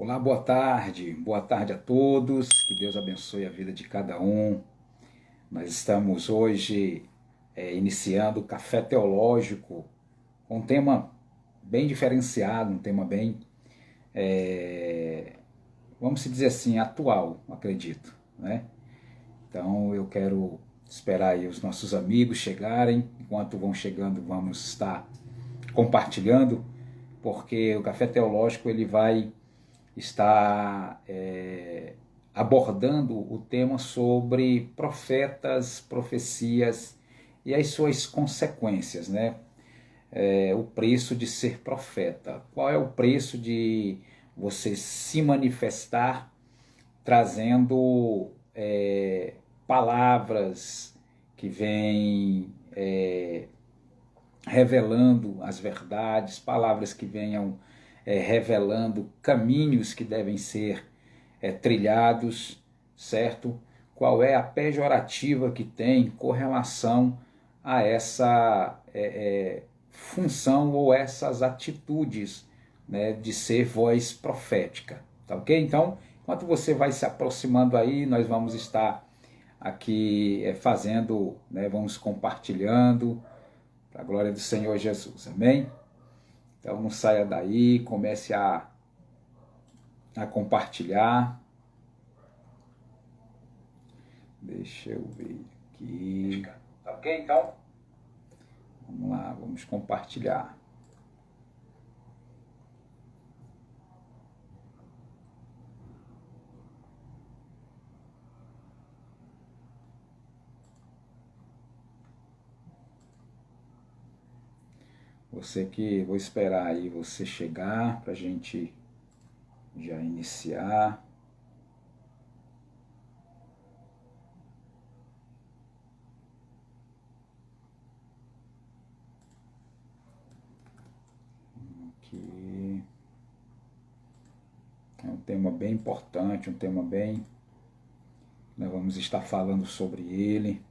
Olá, boa tarde a todos, que Deus abençoe a vida de cada um. Nós estamos hoje iniciando o Café Teológico com um tema bem diferenciado, um tema bem, vamos dizer assim, atual, acredito, né? Então eu quero esperar aí os nossos amigos chegarem, enquanto vão chegando vamos estar compartilhando, porque o Café Teológico ele vai está abordando o tema sobre profetas, profecias e as suas consequências, né? O preço de ser profeta. Qual é o preço de você se manifestar trazendo palavras que vêm revelando as verdades, palavras que venham revelando caminhos que devem ser trilhados, certo? Qual é a pejorativa que tem com relação a essa função ou essas atitudes, né, de ser voz profética, tá ok? Então, enquanto você vai se aproximando aí, nós vamos estar aqui fazendo, né, vamos compartilhando, para a glória do Senhor Jesus, amém? Então não saia daí, comece a compartilhar. Deixa eu ver aqui. Tá ok, então? Vamos lá, vamos compartilhar. Vou esperar aí você chegar para a gente já iniciar. Aqui. É um tema bem importante, um tema bem... Nós vamos estar falando sobre ele.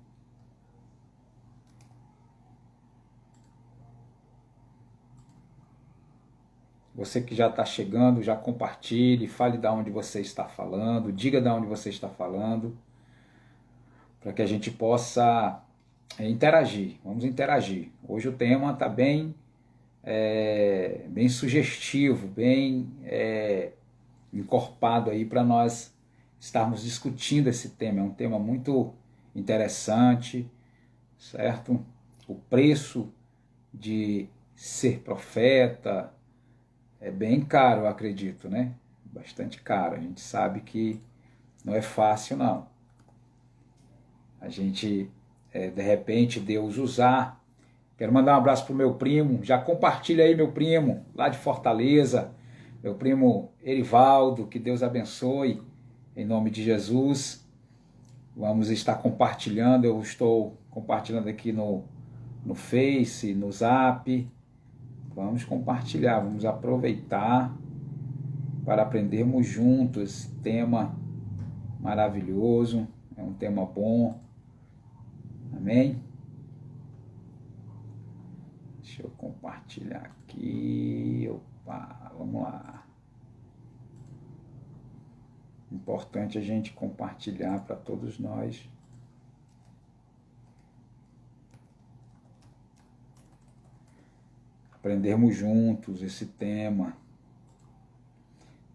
Você que já está chegando, já compartilhe, fale de onde você está falando, diga de onde você está falando, para que a gente possa interagir. Vamos interagir. Hoje o tema está bem, bem sugestivo, bem encorpado aí para nós estarmos discutindo esse tema. É um tema muito interessante, certo? O preço de ser profeta é bem caro, eu acredito, né? Bastante caro. A gente sabe que não é fácil, não. A gente, de repente, Deus usar. Quero mandar um abraço pro meu primo. Já compartilha aí, meu primo, lá de Fortaleza. Meu primo Erivaldo, que Deus abençoe, em nome de Jesus. Vamos estar compartilhando. Eu estou compartilhando aqui no Face, no Zap. Vamos compartilhar, vamos aproveitar para aprendermos juntos esse tema maravilhoso, é um tema bom, amém? Deixa eu compartilhar aqui, opa, vamos lá. Importante a gente compartilhar para todos nós. Aprendermos juntos esse tema.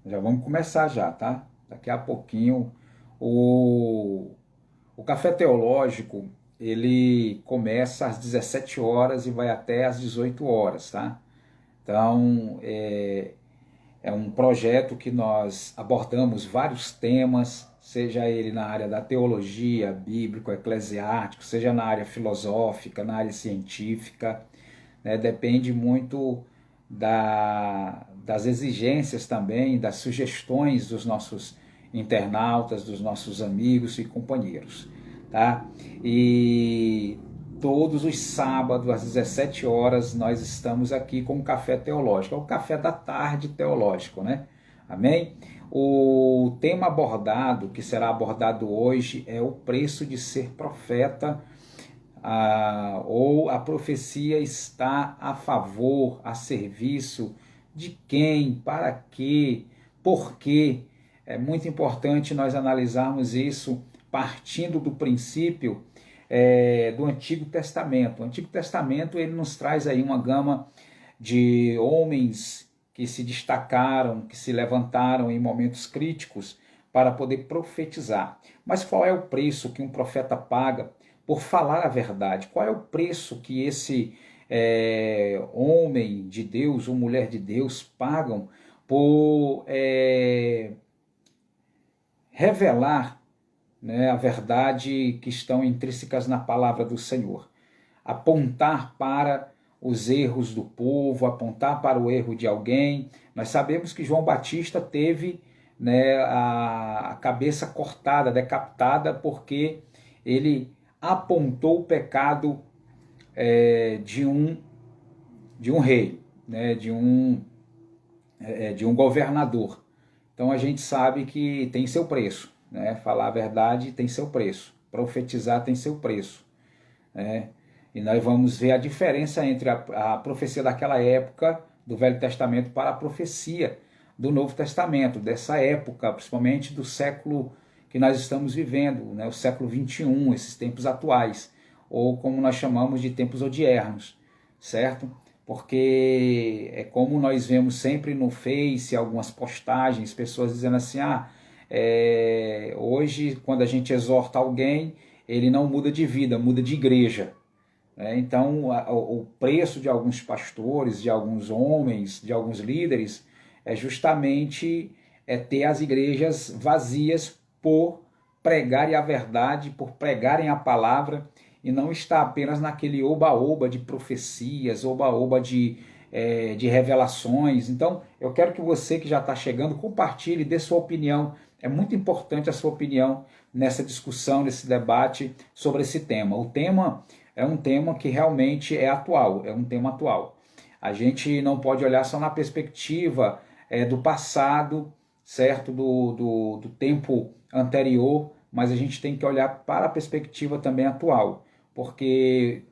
Já vamos começar já, tá? Daqui a pouquinho. O Café Teológico, ele começa às 17 horas e vai até às 18 horas, tá? Então, é um projeto que nós abordamos vários temas, seja ele na área da teologia, bíblico, eclesiástico, seja na área filosófica, na área científica, né? Depende muito das exigências também, das sugestões dos nossos internautas, dos nossos amigos e companheiros, tá? E todos os sábados às 17 horas nós estamos aqui com o Café Teológico, é o café da tarde teológico, né? Amém? O tema abordado, que será abordado hoje, é o preço de ser profeta, ou a profecia está a favor, a serviço de quem, para quê, porque é muito importante nós analisarmos isso partindo do princípio do Antigo Testamento. O Antigo Testamento ele nos traz aí uma gama de homens que se destacaram, que se levantaram em momentos críticos para poder profetizar. Mas qual é o preço que um profeta paga por falar a verdade? Qual é o preço que esse homem de Deus ou mulher de Deus pagam por revelar, né, a verdade que estão intrínsecas na palavra do Senhor? Apontar para os erros do povo, apontar para o erro de alguém. Nós sabemos que João Batista teve, né, a cabeça cortada, decapitada, porque ele apontou o pecado de um rei, né, de um governador. Então a gente sabe que tem seu preço, né? Falar a verdade tem seu preço, profetizar tem seu preço, né? E nós vamos ver a diferença entre a profecia daquela época do Velho Testamento para a profecia do Novo Testamento, dessa época, principalmente do século que nós estamos vivendo, né? O século 21, esses tempos atuais, ou como nós chamamos de tempos odiernos, certo? Porque é como nós vemos sempre no Face, algumas postagens, pessoas dizendo assim, hoje quando a gente exorta alguém, ele não muda de vida, muda de igreja. Então o preço de alguns pastores, de alguns homens, de alguns líderes, é justamente ter as igrejas vazias por pregarem a verdade, por pregarem a palavra, e não está apenas naquele oba-oba de profecias, oba-oba de revelações. Então, eu quero que você que já está chegando, compartilhe, dê sua opinião. É muito importante a sua opinião nessa discussão, nesse debate sobre esse tema. O tema é um tema que realmente é atual, é um tema atual. A gente não pode olhar só na perspectiva do passado, certo? Do tempo anterior, mas a gente tem que olhar para a perspectiva também atual. Porque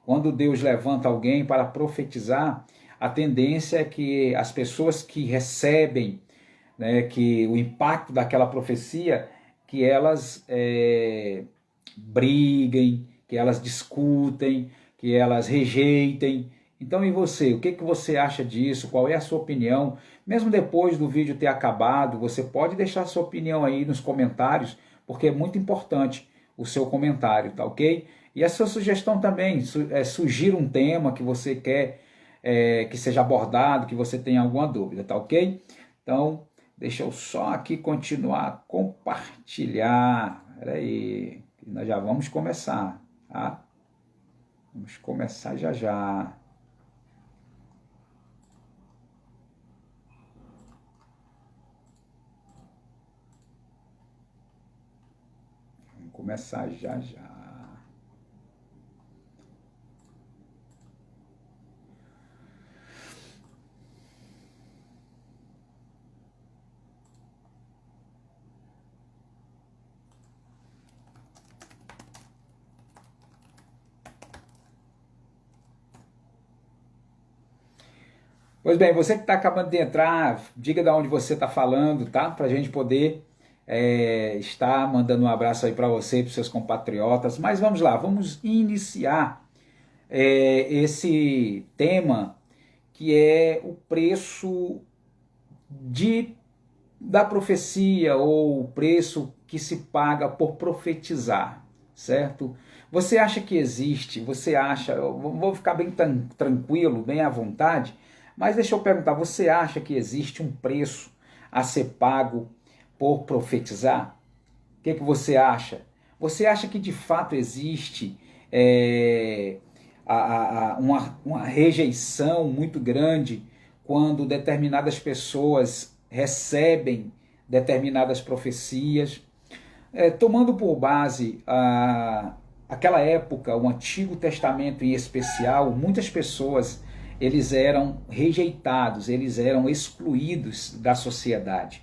quando Deus levanta alguém para profetizar, a tendência é que as pessoas que recebem, né, que o impacto daquela profecia, que elas briguem, que elas discutem, que elas rejeitem. Então, e você? O que você acha disso? Qual é a sua opinião? Mesmo depois do vídeo ter acabado, você pode deixar a sua opinião aí nos comentários, porque é muito importante o seu comentário, tá ok? E a sua sugestão também, sugira um tema que você quer que seja abordado, que você tenha alguma dúvida, tá ok? Então, deixa eu só aqui continuar a compartilhar. Espera aí, nós já vamos começar, tá? Vamos começar já já. Vamos começar já já. Pois bem, você que está acabando de entrar, diga de onde você está falando, tá? Para a gente poder estar mandando um abraço aí para você e para os seus compatriotas. Mas vamos lá, vamos iniciar esse tema que é o preço da profecia, ou o preço que se paga por profetizar, certo? Você acha que existe, eu vou ficar bem tranquilo, bem à vontade, mas deixa eu perguntar, você acha que existe um preço a ser pago por profetizar? O que você acha? Você acha que de fato existe uma rejeição muito grande quando determinadas pessoas recebem determinadas profecias? Tomando por base aquela época, o Antigo Testamento em especial, muitas pessoas eles eram rejeitados, eles eram excluídos da sociedade.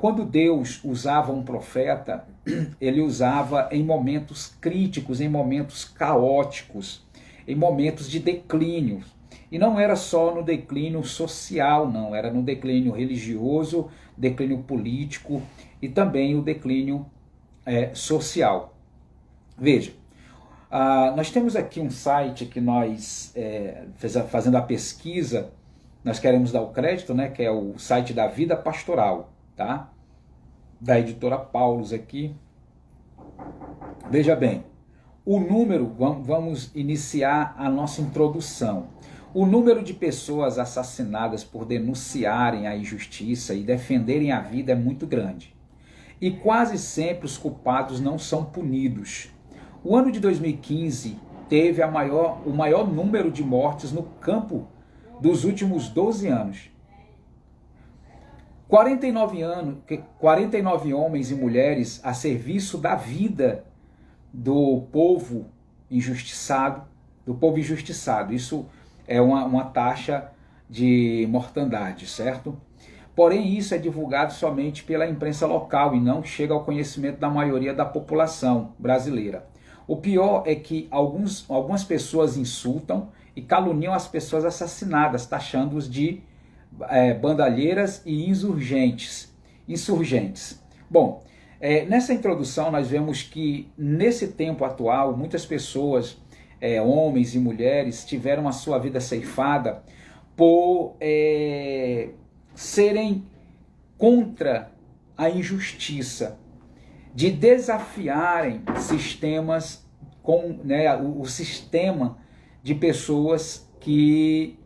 Quando Deus usava um profeta, ele usava em momentos críticos, em momentos caóticos, em momentos de declínio. E não era só no declínio social, não, era no declínio religioso, declínio político e também o declínio social. Veja, nós temos aqui um site que nós, fazendo a pesquisa, nós queremos dar o crédito, né, que é o site da Vida Pastoral, tá? Da editora Paulus aqui. Veja bem, o número, vamos iniciar a nossa introdução. O número de pessoas assassinadas por denunciarem a injustiça e defenderem a vida é muito grande. E quase sempre os culpados não são punidos. O ano de 2015 teve o maior número de mortes no campo dos últimos 12 anos. 49 homens e mulheres a serviço da vida do povo injustiçado, Isso é uma taxa de mortandade, certo? Porém, isso é divulgado somente pela imprensa local e não chega ao conhecimento da maioria da população brasileira. O pior é que algumas pessoas insultam e caluniam as pessoas assassinadas, taxando-os de bandalheiras e insurgentes. Bom, nessa introdução nós vemos que nesse tempo atual muitas pessoas, homens e mulheres, tiveram a sua vida ceifada por serem contra a injustiça, de desafiarem sistemas, o sistema de pessoas que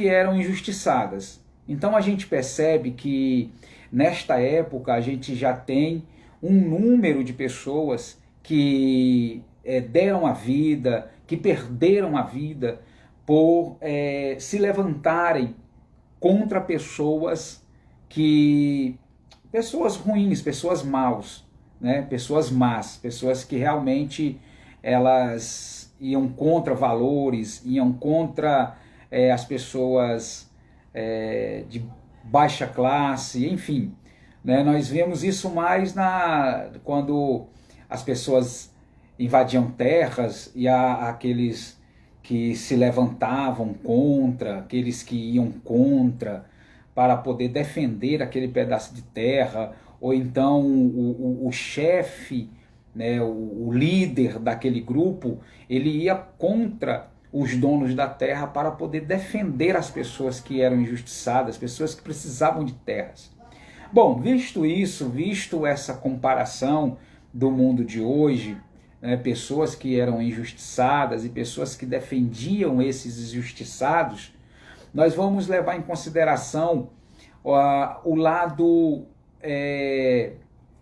eram injustiçadas. Então a gente percebe que nesta época a gente já tem um número de pessoas que deram a vida, que perderam a vida por se levantarem contra pessoas ruins, pessoas maus, né? Pessoas más, pessoas que realmente elas iam contra valores, iam contra as pessoas de baixa classe, enfim, né? Nós vemos isso mais quando as pessoas invadiam terras e aqueles que se levantavam contra, aqueles que iam contra para poder defender aquele pedaço de terra, ou então o chefe, né, o líder daquele grupo, ele ia contra os donos da terra para poder defender as pessoas que eram injustiçadas, pessoas que precisavam de terras. Bom, visto essa comparação do mundo de hoje, né, pessoas que eram injustiçadas e pessoas que defendiam esses injustiçados, nós vamos levar em consideração o lado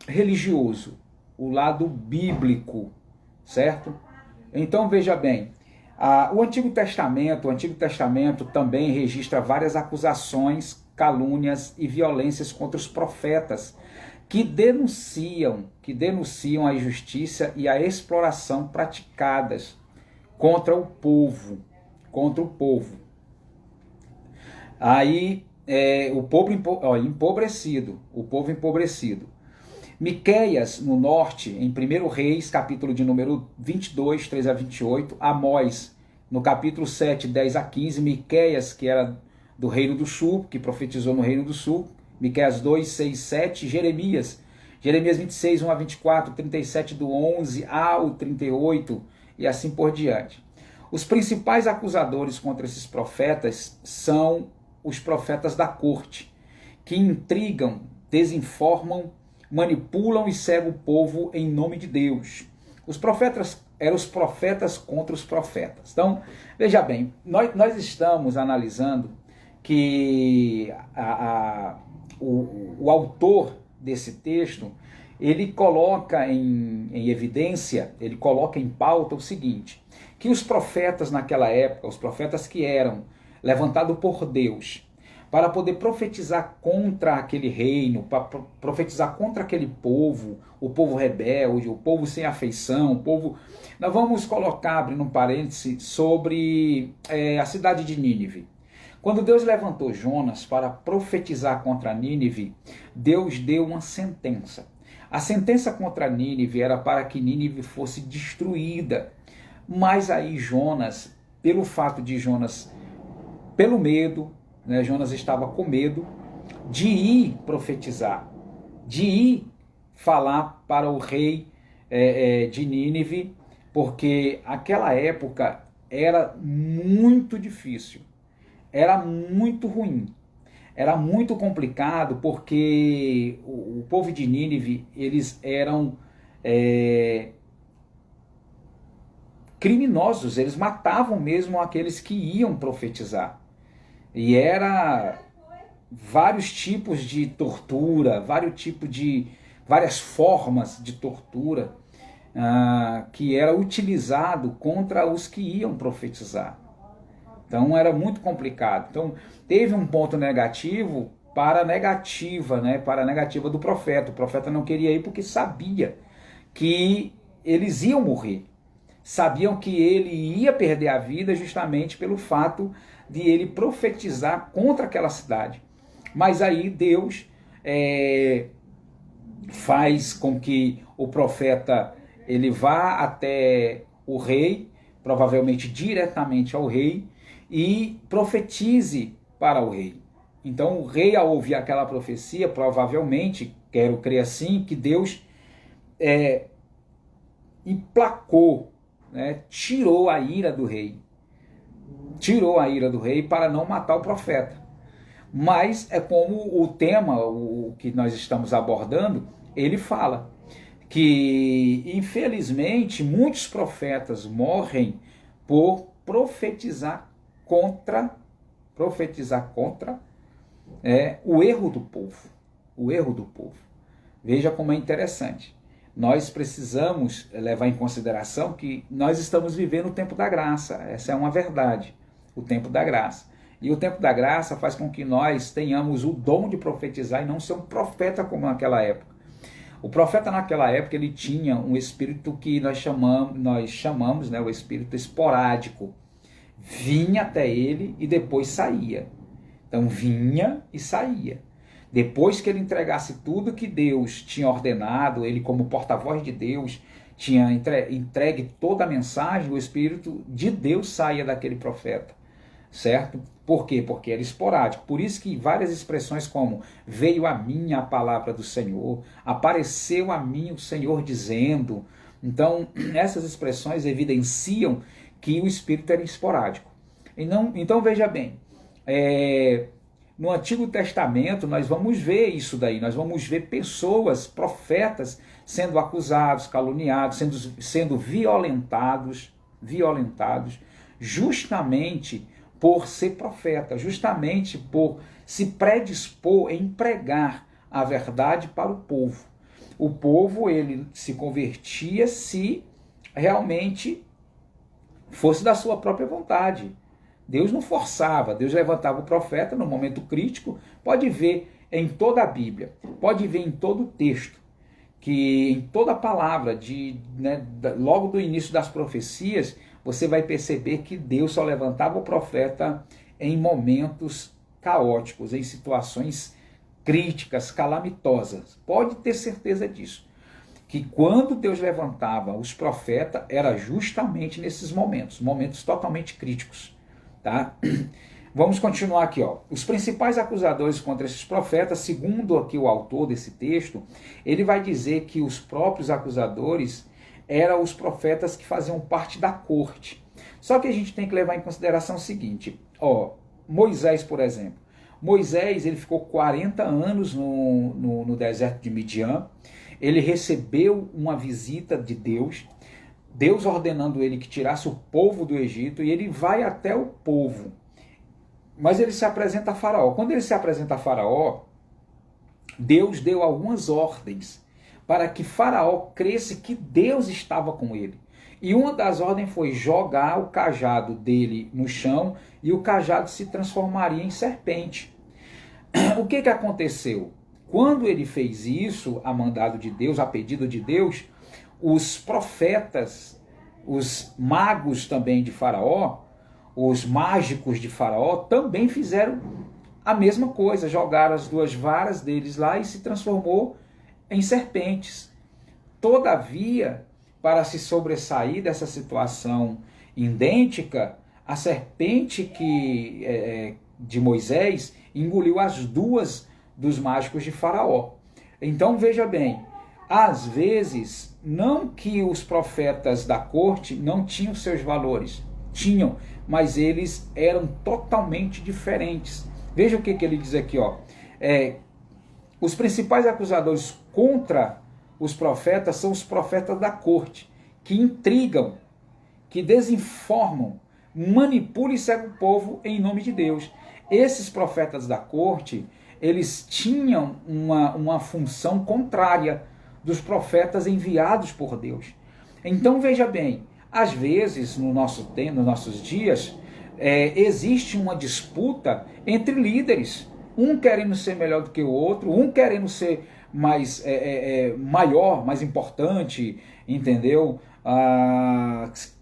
religioso, o lado bíblico, certo? Então veja bem, o Antigo Testamento também registra várias acusações, calúnias e violências contra os profetas que denunciam a injustiça e a exploração praticadas contra o povo. Aí o povo empobrecido. Miqueias, no norte, em 1 Reis, capítulo de número 22, 3 a 28, Amós, no capítulo 7, 10 a 15, Miqueias, que era do Reino do Sul, que profetizou no Reino do Sul, Miqueias 2, 6, 7, Jeremias 26, 1 a 24, 37 do 11 ao 38 e assim por diante. Os principais acusadores contra esses profetas são os profetas da corte, que intrigam, desinformam, manipulam e cegam o povo em nome de Deus. Os profetas eram os profetas contra os profetas. Então, veja bem, nós estamos analisando que o autor desse texto, ele coloca em evidência, ele coloca em pauta o seguinte, que os profetas naquela época, os profetas que eram levantados por Deus, para poder profetizar contra aquele reino, para profetizar contra aquele povo, o povo rebelde, o povo sem afeição, o povo... Nós vamos colocar, abrindo um parêntese, sobre a cidade de Nínive. Quando Deus levantou Jonas para profetizar contra Nínive, Deus deu uma sentença. A sentença contra Nínive era para que Nínive fosse destruída, Mas aí Jonas, pelo fato de Jonas, pelo medo, né, Jonas estava com medo de ir profetizar, de ir falar para o rei de Nínive, porque aquela época era muito difícil, era muito ruim, era muito complicado, porque o povo de Nínive, eles eram criminosos, eles matavam mesmo aqueles que iam profetizar. E era vários tipos de tortura, várias formas de tortura que era utilizado contra os que iam profetizar. Então era muito complicado. Então teve um ponto negativo para a negativa, né, para a negativa do profeta. O profeta não queria ir porque sabia que eles iam morrer. Sabiam que ele ia perder a vida justamente pelo fato de ele profetizar contra aquela cidade. Mas aí Deus faz com que o profeta ele vá até o rei, provavelmente diretamente ao rei, e profetize para o rei. Então o rei, ao ouvir aquela profecia, provavelmente, quero crer assim, que Deus emplacou, né, tirou a ira do rei. Tirou a ira do rei para não matar o profeta. Mas é como o tema, o que nós estamos abordando, ele fala que, infelizmente, muitos profetas morrem por profetizar contra o erro do povo. O erro do povo. Veja como é interessante. Nós precisamos levar em consideração que nós estamos vivendo o tempo da graça. Essa é uma verdade, o tempo da graça. E o tempo da graça faz com que nós tenhamos o dom de profetizar e não ser um profeta como naquela época. O profeta naquela época ele tinha um espírito que nós chamamos, né, o espírito esporádico. Vinha até ele e depois saía. Então vinha e saía. Depois que ele entregasse tudo que Deus tinha ordenado, ele como porta-voz de Deus tinha entregue toda a mensagem, o Espírito de Deus saía daquele profeta, certo? Por quê? Porque era esporádico. Por isso que várias expressões como veio a mim a palavra do Senhor, apareceu a mim o Senhor dizendo. Então, essas expressões evidenciam que o Espírito era esporádico. Então veja bem, no Antigo Testamento nós vamos ver isso daí, nós vamos ver pessoas, profetas, sendo acusados, caluniados, sendo violentados, justamente por ser profeta, justamente por se predispor em pregar a verdade para o povo. O povo, ele se convertia se realmente fosse da sua própria vontade. Deus não forçava, Deus levantava o profeta no momento crítico. Pode ver em toda a Bíblia, pode ver em todo o texto, que em toda a palavra, logo do início das profecias, você vai perceber que Deus só levantava o profeta em momentos caóticos, em situações críticas, calamitosas. Pode ter certeza disso. Que quando Deus levantava os profetas, era justamente nesses momentos totalmente críticos. Tá? Vamos continuar aqui. Os principais acusadores contra esses profetas, segundo aqui o autor desse texto, ele vai dizer que os próprios acusadores eram os profetas que faziam parte da corte. Só que a gente tem que levar em consideração o seguinte, Moisés, por exemplo. Moisés, ele ficou 40 anos no deserto de Midian, ele recebeu uma visita de Deus, Deus ordenando ele que tirasse o povo do Egito, e ele vai até o povo. Mas ele se apresenta a Faraó. Quando ele se apresenta a Faraó, Deus deu algumas ordens para que Faraó cresse que Deus estava com ele. E uma das ordens foi jogar o cajado dele no chão e o cajado se transformaria em serpente. O que aconteceu? Quando ele fez isso, a mandado de Deus, a pedido de Deus, os profetas, os magos também de Faraó, os mágicos de Faraó também fizeram a mesma coisa, jogaram as duas varas deles lá e se transformou em serpentes. Todavia, para se sobressair dessa situação idêntica, a serpente de Moisés engoliu as duas dos mágicos de Faraó. Então veja bem, às vezes, não que os profetas da corte não tinham seus valores, tinham, mas eles eram totalmente diferentes. Veja o que ele diz aqui, ó. Os principais acusadores contra os profetas são os profetas da corte, que intrigam, que desinformam, manipulam e cegam o povo em nome de Deus. Esses profetas da corte, eles tinham uma função contrária dos profetas enviados por Deus. Então veja bem, às vezes nos nossos dias, existe uma disputa entre líderes, um querendo ser melhor do que o outro, um querendo ser maior, mais importante, entendeu?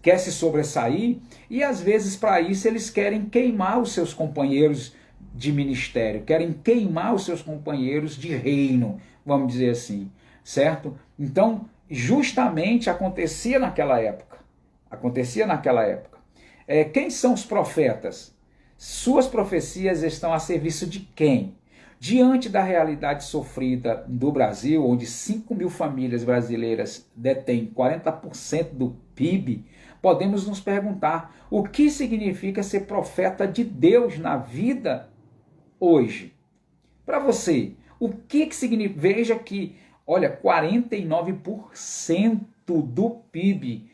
Quer se sobressair, e às vezes para isso eles querem queimar os seus companheiros de ministério, querem queimar os seus companheiros de reino, vamos dizer assim, certo? Então, justamente acontecia naquela época. Quem são os profetas? Suas profecias estão a serviço de quem? Diante da realidade sofrida do Brasil, onde 5 mil famílias brasileiras detêm 40% do PIB, podemos nos perguntar o que significa ser profeta de Deus na vida hoje. Para você, o que significa? Veja que, olha, 49% do PIB.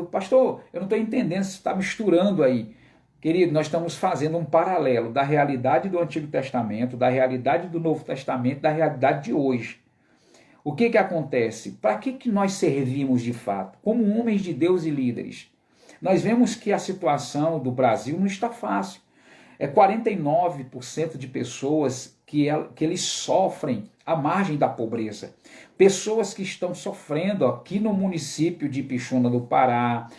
Pastor, eu não estou entendendo, você está misturando aí. Querido, nós estamos fazendo um paralelo da realidade do Antigo Testamento, da realidade do Novo Testamento, da realidade de hoje. O que acontece? Para que nós servimos de fato? Como homens de Deus e líderes. Nós vemos que a situação do Brasil não está fácil. 49% de pessoas que eles sofrem à margem da pobreza. Pessoas que estão sofrendo aqui no município de Ipixuna do Pará,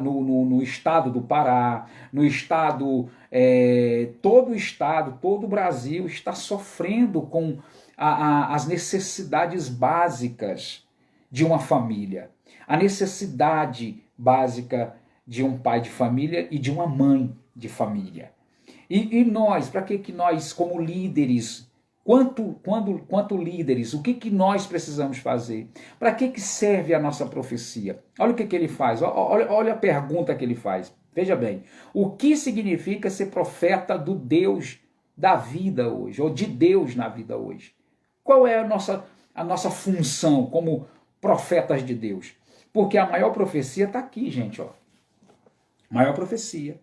no estado do Pará, no estado, todo o Brasil está sofrendo com as necessidades básicas de uma família. A necessidade básica de um pai de família e de uma mãe de família. E nós, para que nós, como líderes, quanto líderes, o que nós precisamos fazer? Para que serve a nossa profecia? Olha o que ele faz, olha a pergunta que ele faz. Veja bem, o que significa ser profeta do Deus da vida hoje, ou de Deus na vida hoje? Qual é a nossa função como profetas de Deus? Porque a maior profecia está aqui, gente. Maior profecia.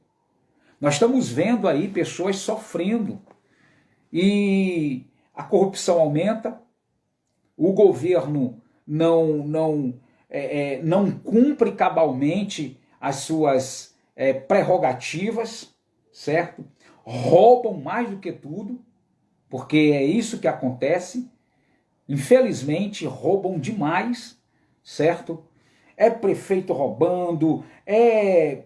Nós estamos vendo aí pessoas sofrendo e a corrupção aumenta, o governo não cumpre cabalmente as suas prerrogativas, certo? Roubam mais do que tudo, porque é isso que acontece. Infelizmente, roubam demais, certo? É prefeito roubando, é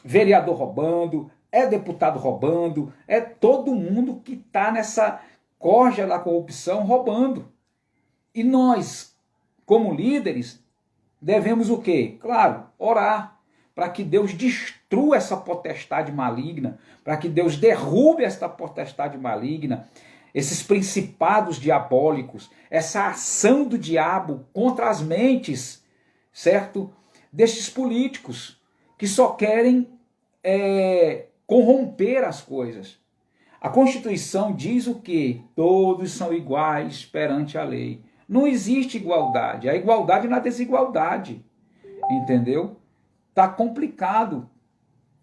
vereador roubando, é deputado roubando, é todo mundo que está nessa corja da corrupção roubando. E nós, como líderes, devemos o quê? Claro, orar para que Deus destrua essa potestade maligna, para que Deus derrube essa potestade maligna, esses principados diabólicos, essa ação do diabo contra as mentes, certo? Destes políticos que só querem corromper as coisas. A Constituição diz o quê? Todos são iguais perante a lei. Não existe igualdade. A igualdade na desigualdade. Entendeu? Tá complicado.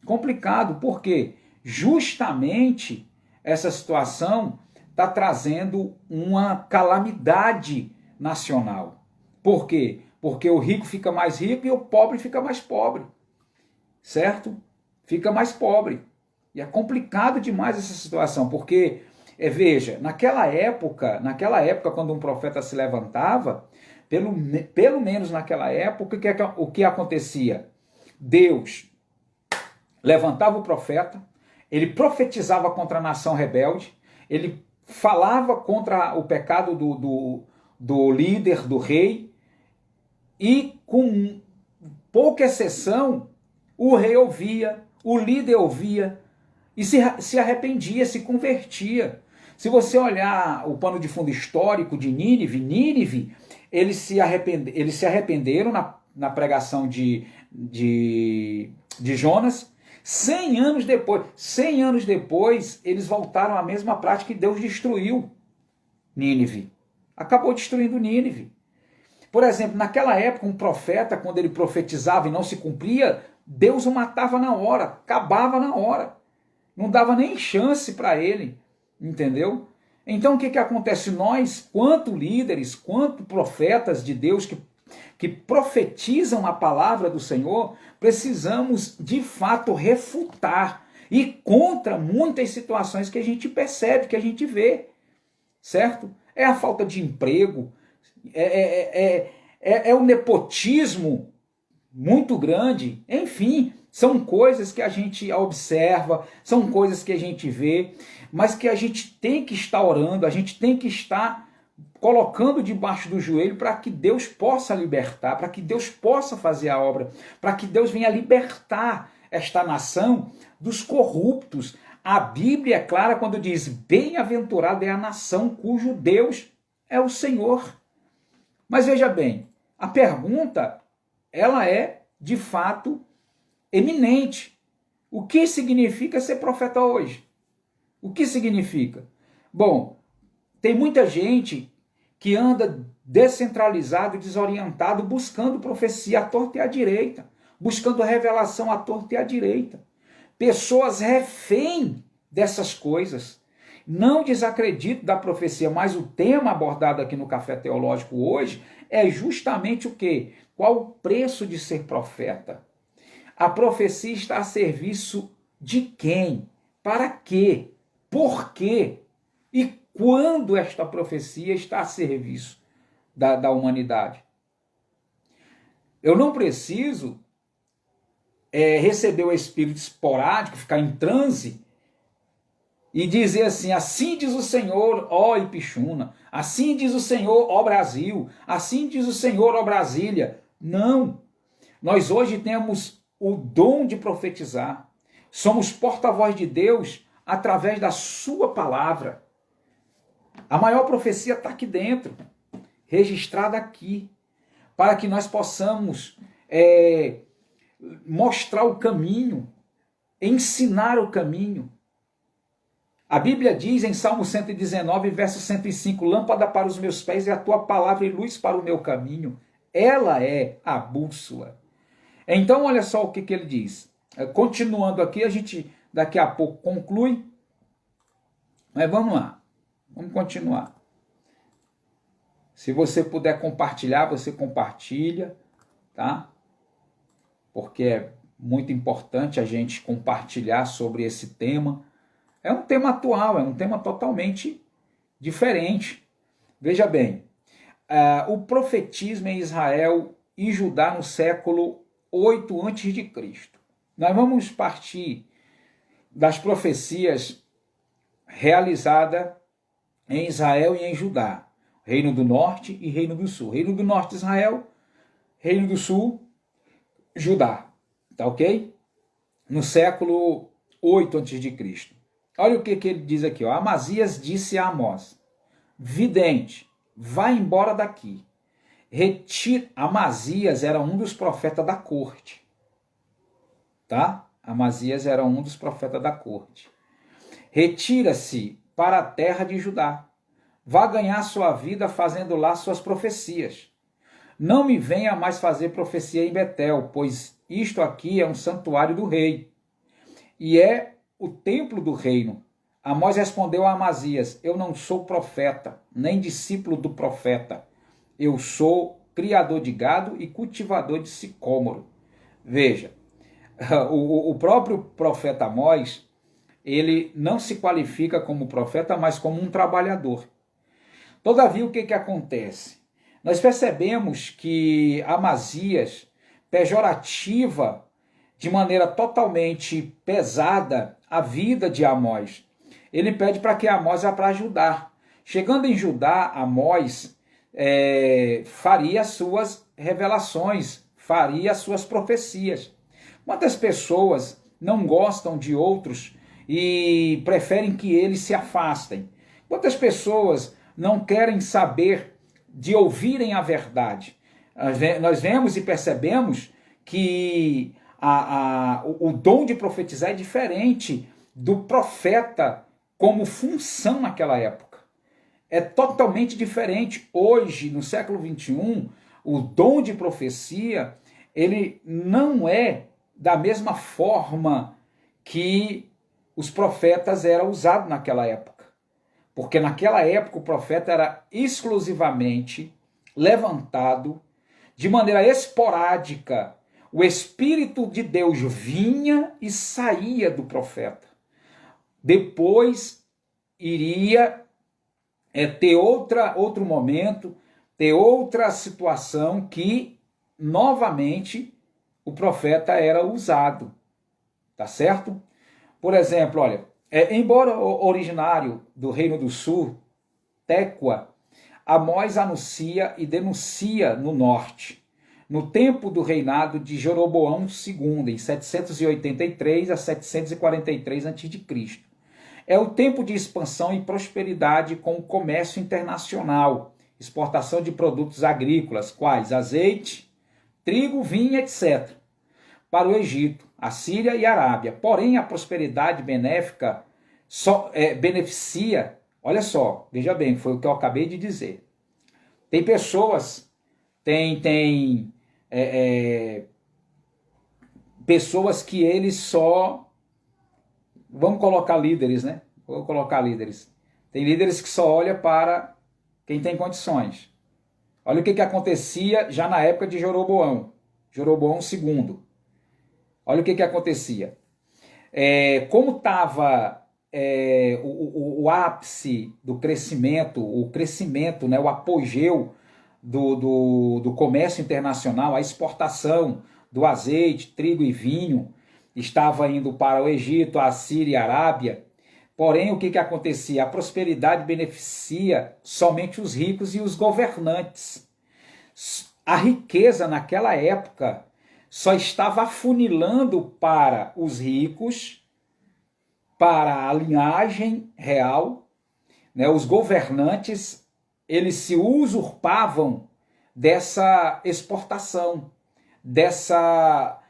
Complicado porque justamente essa situação está trazendo uma calamidade nacional. Por quê? Porque o rico fica mais rico e o pobre fica mais pobre. Certo? Fica mais pobre. E é complicado demais essa situação, porque, veja, naquela época, quando um profeta se levantava, pelo menos naquela época, o que acontecia? Deus levantava o profeta, ele profetizava contra a nação rebelde, ele falava contra o pecado do líder, do rei, e com pouca exceção, o rei ouvia, o líder ouvia e se arrependia, se convertia. Se você olhar o pano de fundo histórico de Nínive, eles se arrependeram na pregação de Jonas. 100 anos depois, eles voltaram à mesma prática e Deus destruiu Nínive. Acabou destruindo Nínive. Por exemplo, naquela época, um profeta, quando ele profetizava e não se cumpria, Deus o matava na hora, acabava na hora. Não dava nem chance para ele, entendeu? Então o que acontece? Nós, quanto líderes, quanto profetas de Deus que profetizam a palavra do Senhor, precisamos de fato refutar e contra muitas situações que a gente percebe, que a gente vê, certo? É a falta de emprego, é o nepotismo muito grande, enfim, são coisas que a gente observa, são coisas que a gente vê, mas que a gente tem que estar orando, a gente tem que estar colocando debaixo do joelho para que Deus possa libertar, para que Deus possa fazer a obra, para que Deus venha libertar esta nação dos corruptos. A Bíblia é clara quando diz: bem-aventurada é a nação cujo Deus é o Senhor. Mas veja bem, a pergunta, ela é de fato eminente. O que significa ser profeta hoje? O que significa? Bom, tem muita gente que anda descentralizado, desorientado, buscando profecia à torta e à direita, buscando revelação à torta e à direita. Pessoas refém dessas coisas. Não desacredito da profecia, mas o tema abordado aqui no Café Teológico hoje é justamente o quê? Qual o preço de ser profeta? A profecia está a serviço de quem? Para quê? Por quê? E quando esta profecia está a serviço da humanidade? Eu não preciso receber o espírito esporádico, ficar em transe e dizer assim: assim diz o Senhor, ó Ipixuna, assim diz o Senhor, ó Brasil, assim diz o Senhor, ó Brasília. Não. Nós hoje temos o dom de profetizar. Somos porta-voz de Deus através da sua palavra. A maior profecia está aqui dentro, registrada aqui, para que nós possamos mostrar o caminho, ensinar o caminho. A Bíblia diz em Salmo 119, verso 105, lâmpada para os meus pés é a tua palavra e luz para o meu caminho. Ela é a bússola. Então, olha só o que ele diz. Continuando aqui, a gente daqui a pouco conclui, mas vamos lá. Vamos continuar. Se você puder compartilhar, você compartilha, tá? Porque é muito importante a gente compartilhar sobre esse tema. É um tema atual, é um tema totalmente diferente. Veja bem, o profetismo em Israel e Judá no século 8 a.C. Nós vamos partir das profecias realizadas em Israel e em Judá. Reino do Norte e Reino do Sul. Reino do Norte, Israel. Reino do Sul, Judá. Tá ok? No século 8 a.C. Olha o que ele diz aqui. Ó. Amazias disse a Amós: vidente, vai embora daqui. Amazias era um dos profetas da corte. Tá? Amazias era um dos profetas da corte. Retira-se para a terra de Judá. Vá ganhar sua vida fazendo lá suas profecias. Não me venha mais fazer profecia em Betel, pois isto aqui é um santuário do rei, e é o templo do reino. Amós respondeu a Amazias: eu não sou profeta, nem discípulo do profeta. Eu sou criador de gado e cultivador de sicômoro. Veja, o próprio profeta Amós, ele não se qualifica como profeta, mas como um trabalhador. Todavia, o que acontece? Nós percebemos que Amazias, pejorativa de maneira totalmente pesada a vida de Amós. Ele pede para que Amós vá para Judá. Chegando em Judá, Amós faria as suas revelações, faria as suas profecias. Quantas pessoas não gostam de outros e preferem que eles se afastem? Quantas pessoas não querem saber de ouvirem a verdade? Nós vemos e percebemos que o dom de profetizar é diferente do profeta como função naquela época. É totalmente diferente. Hoje, no século XXI, o dom de profecia, ele não é da mesma forma que os profetas eram usados naquela época. Porque naquela época o profeta era exclusivamente levantado de maneira esporádica. O Espírito de Deus vinha e saía do profeta. Depois iria ter outro momento, ter outra situação que, novamente, o profeta era usado. Tá certo? Por exemplo, olha, embora originário do Reino do Sul, Tecoa, Amós anuncia e denuncia no norte, no tempo do reinado de Jeroboão II, em 783 a 743 a.C. É o tempo de expansão e prosperidade com o comércio internacional, exportação de produtos agrícolas, quais azeite, trigo, vinho, etc., para o Egito, a Síria e a Arábia. Porém, a prosperidade benéfica beneficia, olha só, veja bem, foi o que eu acabei de dizer. Tem pessoas, pessoas que eles só, vamos colocar líderes, né? Vou colocar líderes. Tem líderes que só olham para quem tem condições. Olha o que acontecia já na época de Jeroboão II. Olha o que acontecia. Como estava o ápice do crescimento, né, o apogeu do comércio internacional, a exportação do azeite, trigo e vinho, estava indo para o Egito, a Síria e a Arábia. Porém, o que acontecia? A prosperidade beneficia somente os ricos e os governantes. A riqueza naquela época só estava afunilando para os ricos, para a linhagem real, né? Os governantes, eles se usurpavam dessa exportação, dessa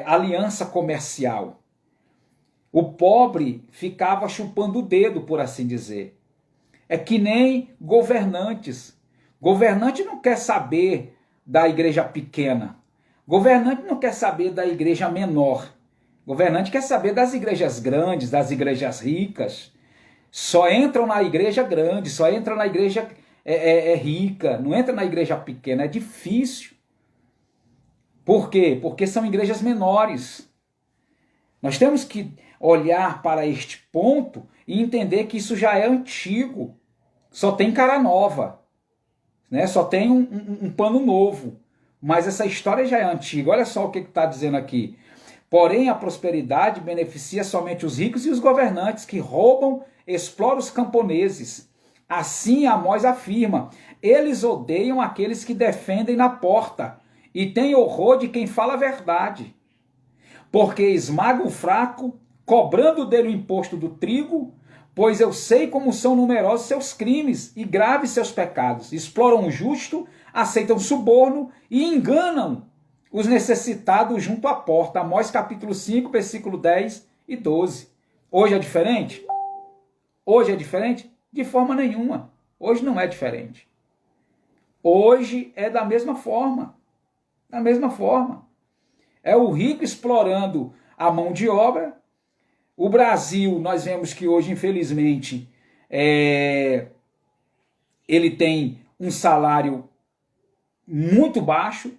aliança comercial. O pobre ficava chupando o dedo, por assim dizer. É que nem governantes. Governante não quer saber da igreja pequena. Governante não quer saber da igreja menor. Governante quer saber das igrejas grandes, das igrejas ricas. Só entram na igreja grande, só entra na igreja rica, não entra na igreja pequena. É difícil. Por quê? Porque são igrejas menores. Nós temos que olhar para este ponto e entender que isso já é antigo. Só tem cara nova, né? Só tem um pano novo. Mas essa história já é antiga. Olha só o que está dizendo aqui. Porém, a prosperidade beneficia somente os ricos e os governantes que roubam, exploram os camponeses. Assim, Amós afirma, eles odeiam aqueles que defendem na porta e têm horror de quem fala a verdade. Porque esmagam o fraco, cobrando dele o imposto do trigo, pois eu sei como são numerosos seus crimes e graves seus pecados. Exploram o justo, aceitam suborno e enganam os necessitados junto à porta. Amós capítulo 5, versículo 10 e 12. Hoje é diferente? Hoje é diferente? De forma nenhuma. Hoje não é diferente. Hoje é da mesma forma. Da mesma forma. É o rico explorando a mão de obra. O Brasil, nós vemos que hoje, infelizmente, ele tem um salário muito baixo,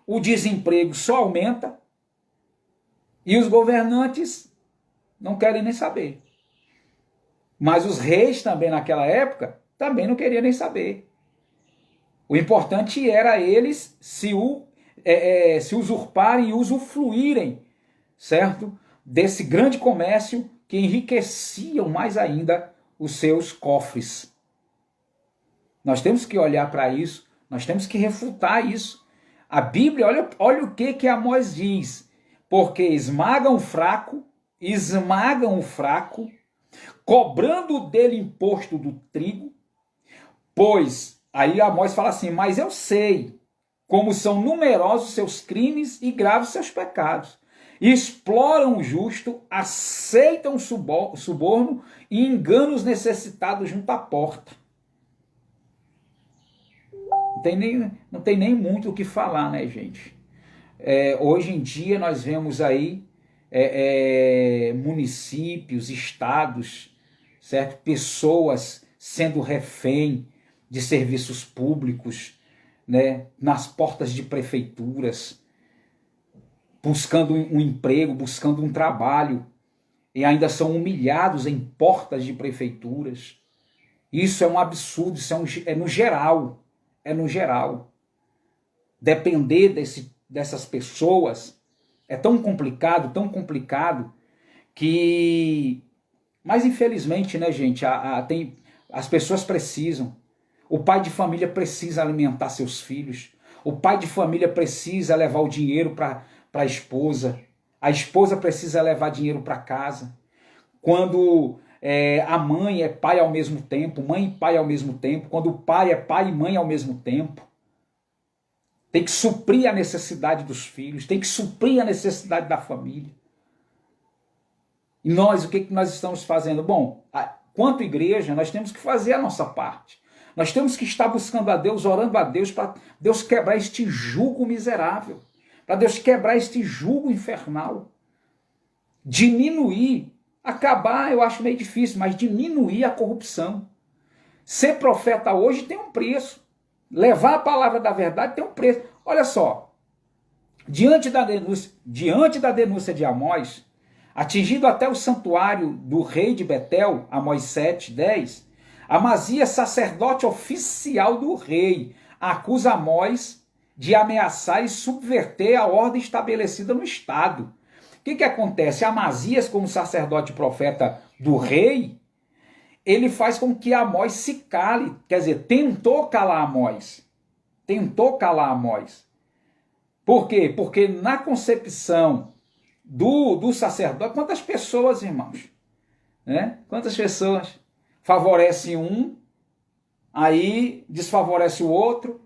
o desemprego só aumenta e os governantes não querem nem saber. Mas os reis também naquela época também não queriam nem saber. O importante era eles se usurparem e usufruírem, certo? Desse grande comércio que enriqueciam mais ainda os seus cofres. Nós temos que olhar para isso, nós temos que refutar isso. A Bíblia, olha o que Amós diz. Porque esmagam o fraco, cobrando dele imposto do trigo, pois, aí Amós fala assim, mas eu sei como são numerosos seus crimes e graves seus pecados. Exploram o justo, aceitam suborno e enganam os necessitados junto à porta. Não tem nem muito o que falar, né, gente? Hoje em dia nós vemos aí municípios, estados, certo? Pessoas sendo refém de serviços públicos, né? Nas portas de prefeituras, buscando um emprego, buscando um trabalho, e ainda são humilhados em portas de prefeituras. Isso é um absurdo, isso é no geral. É no geral. Depender dessas pessoas é tão complicado, que... Mas infelizmente, né, gente, as pessoas precisam. O pai de família precisa alimentar seus filhos. O pai de família precisa levar o dinheiro para a esposa. A esposa precisa levar dinheiro para casa. Quando a mãe é pai ao mesmo tempo, mãe e pai ao mesmo tempo, quando o pai é pai e mãe ao mesmo tempo, tem que suprir a necessidade dos filhos, tem que suprir a necessidade da família. E nós, o que nós estamos fazendo? Bom, quanto igreja, nós temos que fazer a nossa parte. Nós temos que estar buscando a Deus, orando a Deus, para Deus quebrar este jugo miserável, para Deus quebrar este jugo infernal, diminuir, acabar, eu acho meio difícil, mas diminuir a corrupção. Ser profeta hoje tem um preço. Levar a palavra da verdade tem um preço. Olha só, diante da denúncia de Amós, atingido até o santuário do rei de Betel, Amós 7:10, Amazias, sacerdote oficial do rei, acusa Amós de ameaçar e subverter a ordem estabelecida no estado. O que acontece? Amazias, como sacerdote profeta do rei, ele faz com que Amós se cale, quer dizer, tentou calar Amós. Por quê? Porque na concepção do sacerdote, quantas pessoas, irmãos? Né? Quantas pessoas favorecem um, aí desfavorece o outro,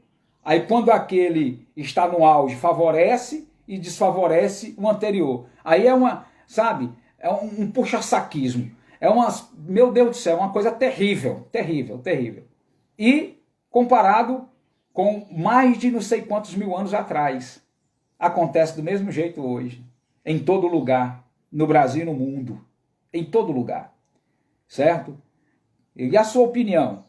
aí quando aquele está no auge, favorece e desfavorece o anterior. Aí é um puxa-saquismo. Meu Deus do céu, uma coisa terrível. E comparado com mais de não sei quantos mil anos atrás, acontece do mesmo jeito hoje, em todo lugar, no Brasil e no mundo, em todo lugar, certo? E a sua opinião?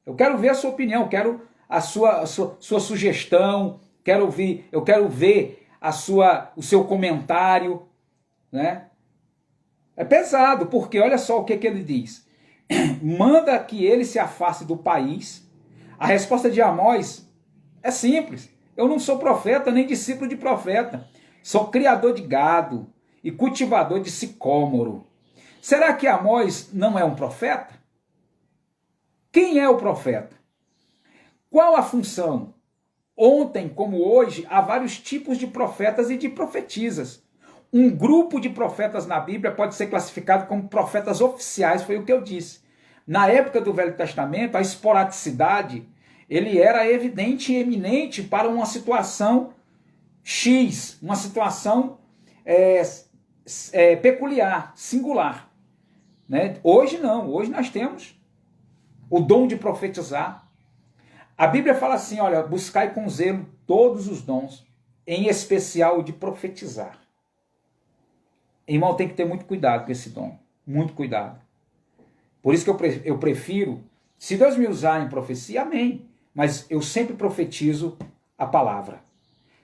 Eu quero ver a sua opinião, quero a sua sugestão, eu quero ver o seu comentário, né? É pesado, porque olha só o que ele diz. Manda que ele se afaste do país. A resposta de Amós é simples. Eu não sou profeta, nem discípulo de profeta. Sou criador de gado e cultivador de sicômoro. Será que Amós não é um profeta? Quem é o profeta? Qual a função? Ontem, como hoje, há vários tipos de profetas e de profetisas. Um grupo de profetas na Bíblia pode ser classificado como profetas oficiais, foi o que eu disse. Na época do Velho Testamento, a esporadicidade, ele era evidente e eminente para uma situação X, uma situação peculiar, singular. Né? Hoje não, hoje nós temos o dom de profetizar. A Bíblia fala assim, olha, buscai com zelo todos os dons, em especial o de profetizar. Irmão, tem que ter muito cuidado com esse dom. Muito cuidado. Por isso que eu prefiro, se Deus me usar em profecia, amém. Mas eu sempre profetizo a palavra.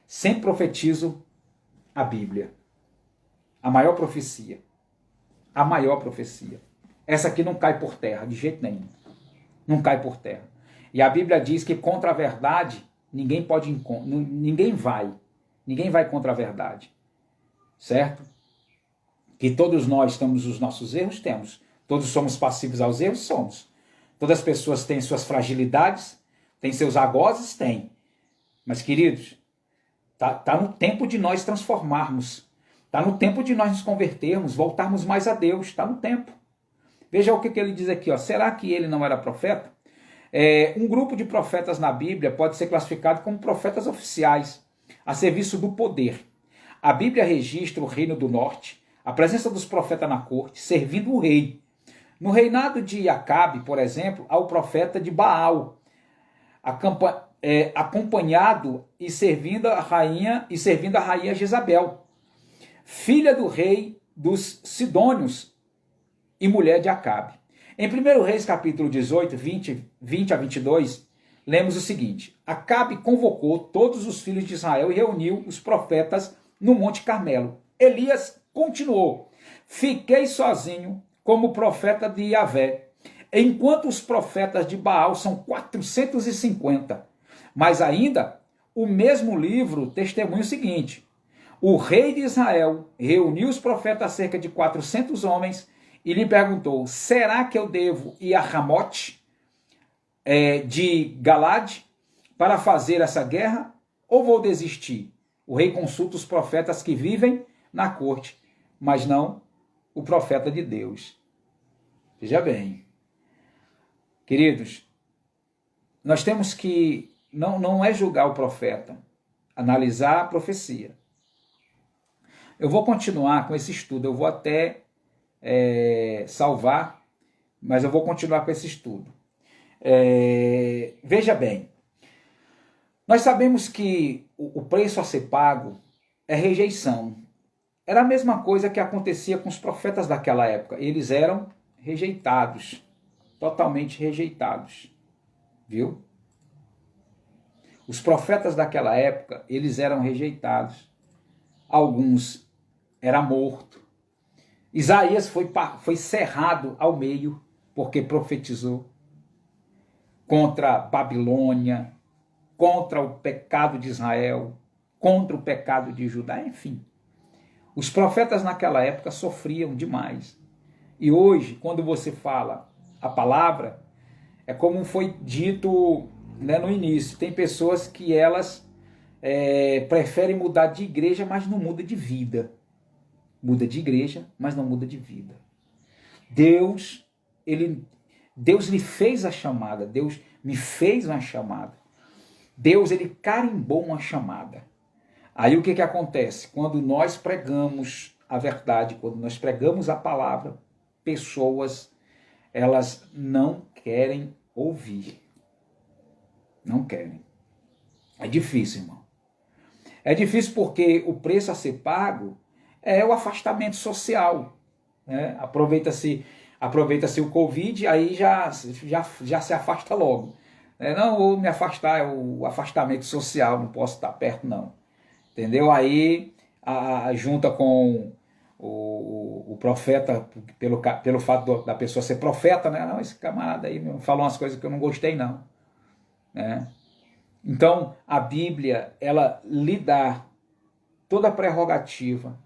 Sempre profetizo a Bíblia. A maior profecia. A maior profecia. Essa aqui não cai por terra, de jeito nenhum. Não cai por terra. E a Bíblia diz que contra a verdade, ninguém vai contra a verdade. Certo? Que todos nós temos os nossos erros? Temos. Todos somos passíveis aos erros? Somos. Todas as pessoas têm suas fragilidades? Têm seus algozes? Têm. Mas, queridos, Tá no tempo de nós transformarmos. Está no tempo de nós nos convertermos, voltarmos mais a Deus. Está no tempo. Veja o que ele diz aqui. Ó. Será que ele não era profeta? Um grupo de profetas na Bíblia pode ser classificado como profetas oficiais, a serviço do poder. A Bíblia registra o reino do norte, a presença dos profetas na corte, servindo o rei. No reinado de Acabe, por exemplo, há o profeta de Baal, acompanhado e servindo a rainha Jezabel, filha do rei dos Sidônios e mulher de Acabe. Em 1 Reis capítulo 18, 20 a 22, lemos o seguinte: Acabe convocou todos os filhos de Israel e reuniu os profetas no Monte Carmelo. Elias continuou: fiquei sozinho como profeta de Yahvé, enquanto os profetas de Baal são 450. Mas ainda, o mesmo livro testemunha o seguinte: o rei de Israel reuniu os profetas, cerca de 400 homens, e lhe perguntou: será que eu devo ir a Ramote de Galade para fazer essa guerra, ou vou desistir? O rei consulta os profetas que vivem na corte, mas não o profeta de Deus. Veja bem, queridos, nós temos que, não é julgar o profeta, analisar a profecia. Eu vou continuar com esse estudo, eu vou até salvar, mas eu vou continuar com esse estudo. Veja bem, nós sabemos que o preço a ser pago é rejeição. Era a mesma coisa que acontecia com os profetas daquela época. Eles eram rejeitados, totalmente rejeitados, viu? Os profetas daquela época, eles eram rejeitados. Alguns eram mortos. Isaías foi cerrado ao meio, porque profetizou contra a Babilônia, contra o pecado de Israel, contra o pecado de Judá, enfim. Os profetas naquela época sofriam demais. E hoje, quando você fala a palavra, é como foi dito, né, no início. Tem pessoas que elas preferem mudar de igreja, mas não muda de vida. Muda de igreja, mas não muda de vida. Deus lhe fez a chamada. Deus me fez uma chamada. Deus, ele carimbou uma chamada. Aí o que acontece? Quando nós pregamos a verdade, quando nós pregamos a palavra, pessoas, elas não querem ouvir. Não querem. É difícil, irmão. É difícil porque o preço a ser pago é o afastamento social. Né? Aproveita-se o Covid, aí já se afasta logo. Não vou me afastar, é o afastamento social, não posso estar perto, não. Entendeu? Aí junta com o profeta, pelo fato da pessoa ser profeta, né? Não, esse camarada aí falou umas coisas que eu não gostei, não. Né? Então, a Bíblia, ela lhe dá toda a prerrogativa,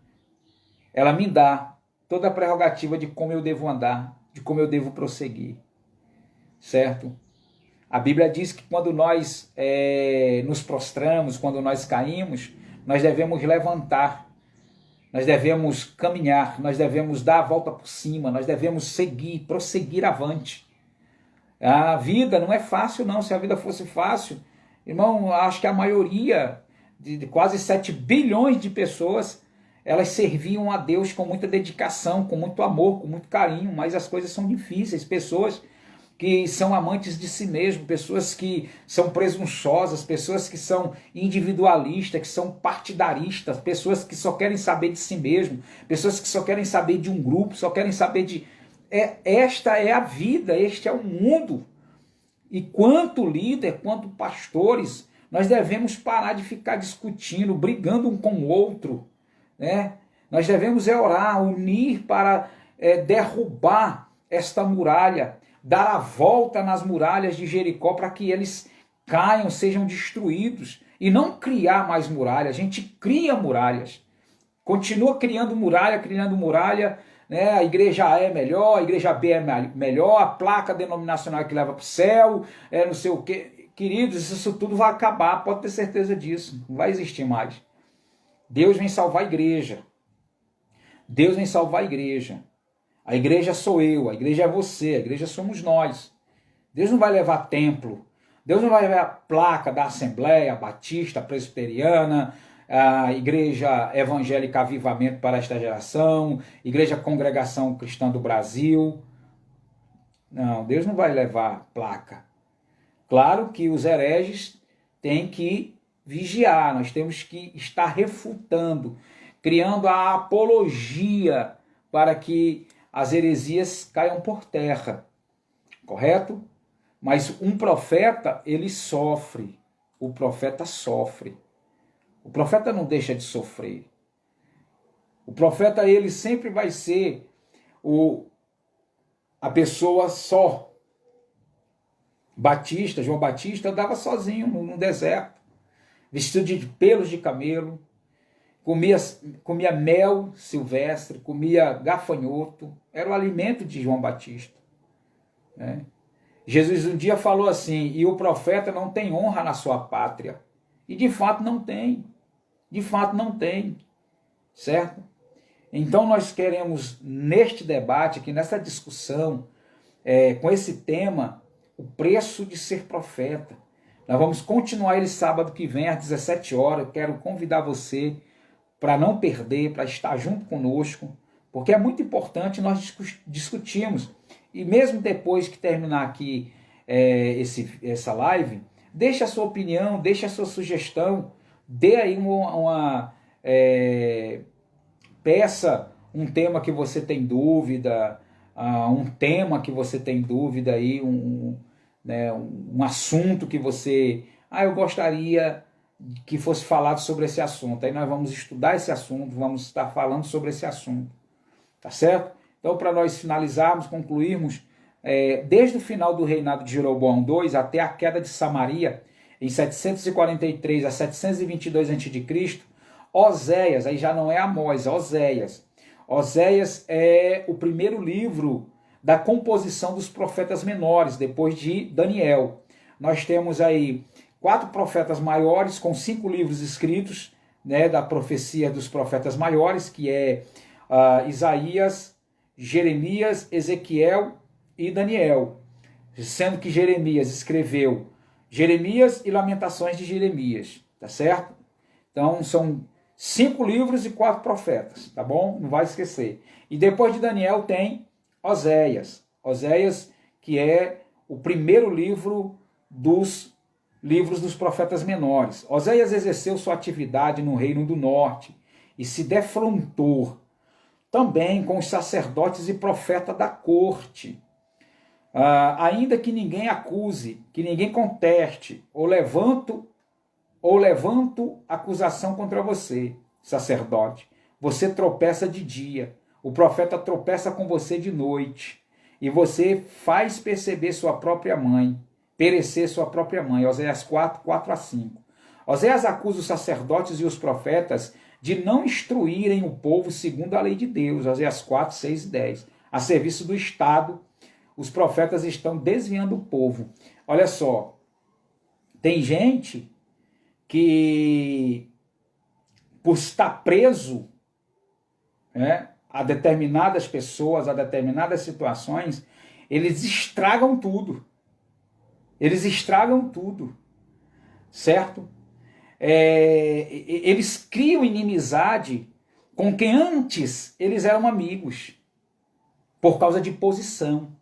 ela me dá toda a prerrogativa de como eu devo andar, de como eu devo prosseguir. Certo? A Bíblia diz que quando nós nos prostramos, quando nós caímos, nós devemos levantar, nós devemos caminhar, nós devemos dar a volta por cima, nós devemos seguir, prosseguir avante. A vida não é fácil, não. Se a vida fosse fácil, irmão, acho que a maioria, de quase 7 bilhões de pessoas, elas serviam a Deus com muita dedicação, com muito amor, com muito carinho, mas as coisas são difíceis. Pessoas que são amantes de si mesmo, pessoas que são presunçosas, pessoas que são individualistas, que são partidaristas, pessoas que só querem saber de si mesmo, pessoas que só querem saber de um grupo, só querem saber de... Esta é a vida, este é o mundo. E quanto líder, quanto pastores, nós devemos parar de ficar discutindo, brigando um com o outro. Né? Nós devemos orar, unir para derrubar esta muralha, dar a volta nas muralhas de Jericó para que eles caiam, sejam destruídos, e não criar mais muralhas. A gente cria muralhas, continua criando muralha, né? A igreja A é melhor, a igreja B é melhor, a placa denominacional que leva para o céu, não sei o quê. Queridos, isso tudo vai acabar, pode ter certeza disso, não vai existir mais. Deus vem salvar a igreja. Deus vem salvar a igreja. A igreja sou eu, a igreja é você, a igreja somos nós. Deus não vai levar templo, Deus não vai levar a placa da Assembleia Batista Presbiteriana, a Igreja Evangélica Avivamento para esta geração, Igreja Congregação Cristã do Brasil. Não, Deus não vai levar placa. Claro que os hereges têm que vigiar, nós temos que estar refutando, criando a apologia para que as heresias caiam por terra, correto? Mas um profeta, ele sofre, o profeta sofre. O profeta não deixa de sofrer. O profeta, ele sempre vai ser a pessoa só. João Batista andava sozinho no deserto, vestido de pelos de camelo, comia mel silvestre, comia gafanhoto, era o alimento de João Batista. Né? Jesus um dia falou assim, e o profeta não tem honra na sua pátria. E de fato não tem. De fato não tem. Certo? Então nós queremos, neste debate, aqui nessa discussão, com esse tema, o preço de ser profeta. Nós vamos continuar ele sábado que vem, às 17 horas. Eu quero convidar você para não perder, para estar junto conosco, porque é muito importante nós discutirmos. E mesmo depois que terminar aqui essa live, deixe a sua opinião, deixe a sua sugestão, dê aí peça um tema que você tem dúvida, um tema que você tem dúvida aí, um assunto que você... eu gostaria que fosse falado sobre esse assunto. Aí nós vamos estudar esse assunto, vamos estar falando sobre esse assunto. Tá certo? Então, para nós finalizarmos, concluirmos, desde o final do reinado de Jeroboão II até a queda de Samaria, em 743 a 722 a.C., Oséias, aí já não é Amós, Oséias. Oséias é o primeiro livro da composição dos profetas menores, depois de Daniel. Nós temos aí 4 profetas maiores com 5 livros escritos, né, da profecia dos profetas maiores, que é Isaías, Jeremias, Ezequiel e Daniel, sendo que Jeremias escreveu Jeremias e Lamentações de Jeremias, tá certo? Então são 5 livros e 4 profetas, tá bom? Não vai esquecer. E depois de Daniel tem Oséias, que é o primeiro livro dos livros dos profetas menores. Oséias exerceu sua atividade no reino do norte e se defrontou também com os sacerdotes e profetas da corte. Ainda que ninguém acuse, que ninguém conteste, ou levanto acusação contra você, sacerdote. Você tropeça de dia, o profeta tropeça com você de noite, e você faz perecer sua própria mãe. Oséias 4, 4 a 5. Oséias acusa os sacerdotes e os profetas de não instruírem o povo segundo a lei de Deus, Oséias 4, 6 e 10. A serviço do Estado, os profetas estão desviando o povo. Olha só, tem gente que, por estar preso, a determinadas pessoas, a determinadas situações, eles estragam tudo. Certo? Eles criam inimizade com quem antes eles eram amigos, por causa de posição.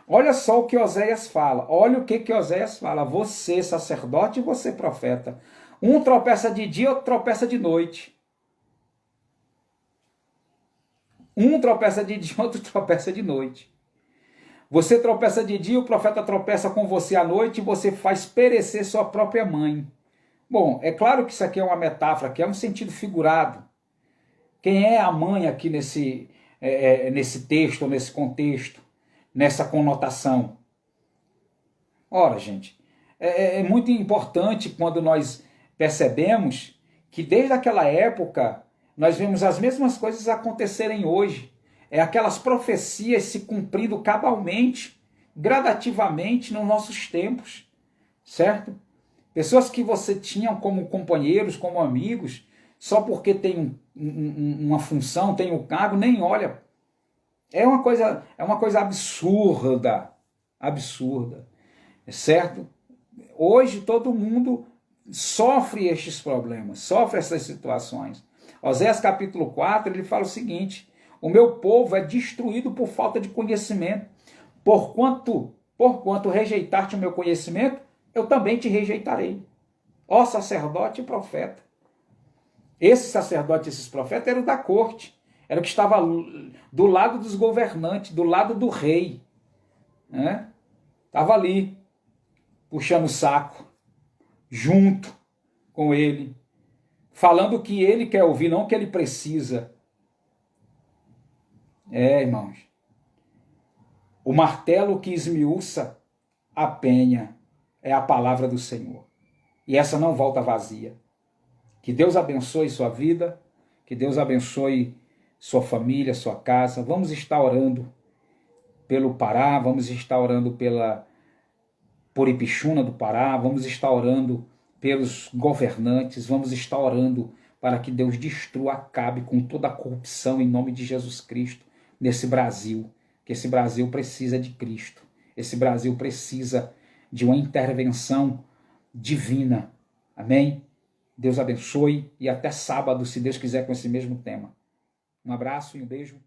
Olha só o que Oséias fala. Olha o que Oséias fala. Você, sacerdote, e você, profeta. Um tropeça de dia, outro tropeça de noite. Um tropeça de dia, outro tropeça de noite. Você tropeça de dia, o profeta tropeça com você à noite e você faz perecer sua própria mãe. Bom, é claro que isso aqui é uma metáfora, que é um sentido figurado. Quem é a mãe aqui nesse texto, nesse contexto, nessa conotação? Ora, gente, é muito importante quando nós percebemos que desde aquela época nós vemos as mesmas coisas acontecerem hoje. Aquelas profecias se cumprindo cabalmente, gradativamente nos nossos tempos. certo? Pessoas que você tinha como companheiros, como amigos, só porque tem uma função, tem um cargo, nem olha. É uma coisa absurda, absurda, certo? Hoje todo mundo sofre estes problemas, sofre essas situações. Oséias capítulo 4, ele fala o seguinte: o meu povo é destruído por falta de conhecimento. Porquanto rejeitaste o meu conhecimento, eu também te rejeitarei. Ó sacerdote e profeta. Esse sacerdote e esses profetas eram da corte, era o que estava do lado dos governantes, do lado do rei, né? Estava ali, puxando o saco, junto com ele, falando o que ele quer ouvir, não o que ele precisa. Irmãos, o martelo que esmiuça a penha é a palavra do Senhor. E essa não volta vazia. Que Deus abençoe sua vida, que Deus abençoe sua família, sua casa. Vamos estar orando pelo Pará, vamos estar orando por Ipixuna do Pará, vamos estar orando pelos governantes, vamos estar orando para que Deus destrua, acabe com toda a corrupção em nome de Jesus Cristo nesse Brasil, que esse Brasil precisa de Cristo, esse Brasil precisa de uma intervenção divina. Amém? Deus abençoe e até sábado, se Deus quiser, com esse mesmo tema. Um abraço e um beijo.